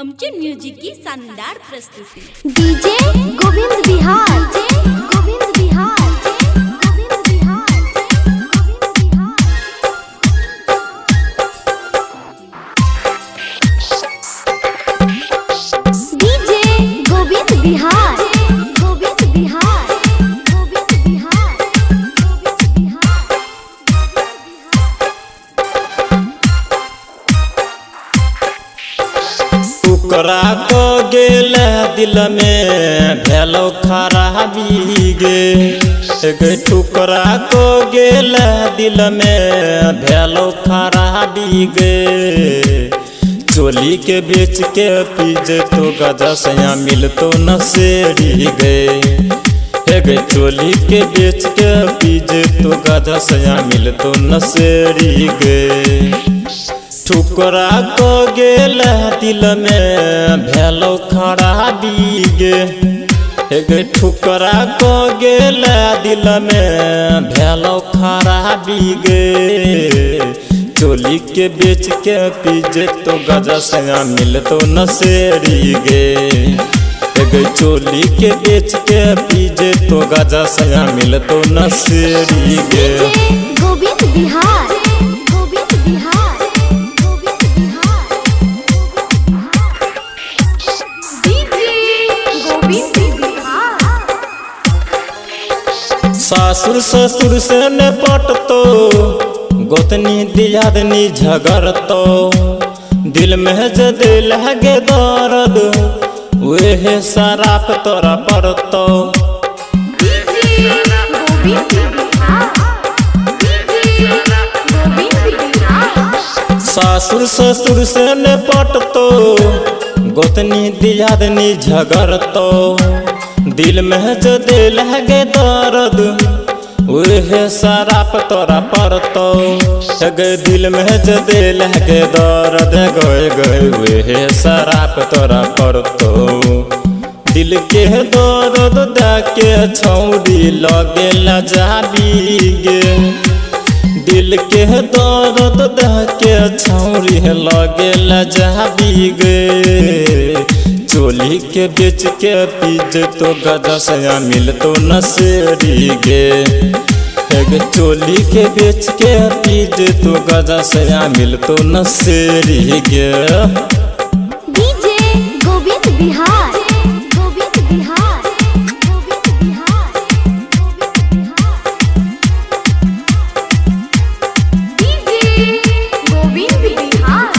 अमचूर music की शानदार प्रस्तुति। डीजे गोविंद बिहार, गोविंद बिहार, गोविंद बिहार, गोविंद बिहार। डीजे गोविंद बिहार, गोविंद बिहार, गोविंद बिहार, गोविंद बिहार। टुकरा को गेल दिल में भेलो खराबी गे टुकरा को गेल दिल में भेलो खराबी गे चोली के बेच के पीजे तो गजा सया मिल तो नसेरी गे चोली के बेच के पीजे तो गजा सया मिल तो नसेरी गे टुकरा को गेल दिल में भेलो खराबी गे टुकरा को गेल दिल में भेलो खराबी गे चोली के बेच के पीजे तो गजा सया मिल तो नसेरी गे चोली के बेच के पीजे तो गजा सया मिल तो नसेरी गे। गोविंद बिहार, गोविंद बिहार, गोविंद बिहार, गोविंद बिहार। सासुर ससुर से न पटतो गोतनी दियादनी झगड़तो दिल में जदे लगे दर्द वे शराब तोरा पड़तो सासुर ससुर से न पटतो गोतनी दियादनी झगड़तो दिल में जदे लगे दर्द वे शराब तोरा पड़तो दिल में जदे लगे दर्द गए गए वे शराब तोरा पड़तो दिल के दर्द देके छौड़ी लगे लजाबी गे दिल के दर्द देके छौड़ी लगे लजाबी गे चोली के बेच के पीजे तो गजा सया मिल तो नसेरी गे चोली के बेच के पीजे तो गजा सया मिल तो नसेरी गे। डीजे गोविंद बिहार, गोविंद बिहार, गोविंद बिहार, गोविंद बिहार। डीजे गोविंद बिहार।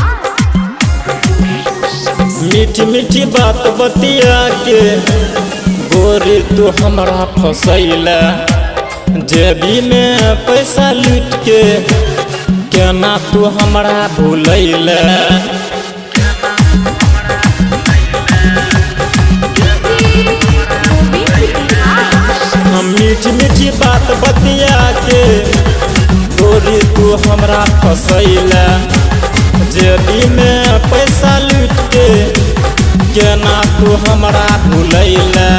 मीठी मीठी बात बतिया के गोरी तू हमरा फसैला जेबी में पैसा लूट के केना तू हमरा भूलैला मीठी मीठी बात बतिया के गोरी तू हमरा फसैला जेबी में पैसा लूट के केना तू हमरा भूलैला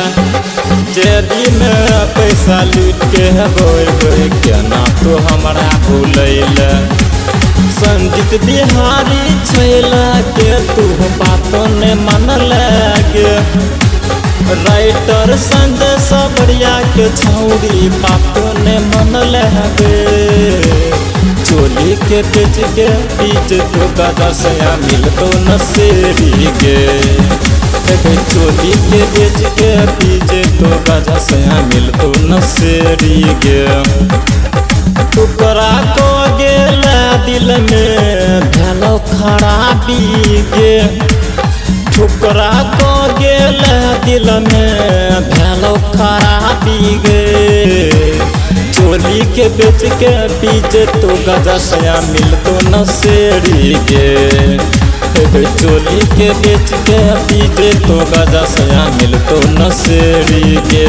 जेबी में पैसा लूट के गोए केना तू हमरा भूलैला संजीत बिहारी छैला के तू बात ने मन लगे राइटर संजय सबरिया के छौड़ी बात ने मन लगे चोली के बेच के पीजे तो गजा सया मिल तो नसेरी गे चोली के बेच के पीजे तो गजा सया मिल तो नसेरी गे टुकरा को गेल दिल में भेलो खराबी गे टुकरा को गेल दिल में भेलो खराबी गे चोली के बेच के पीजे तो गजा सया मिल तो नसेरी गे चोली के बेच के पीजे तो गजा सया मिल तो नसेरी गे।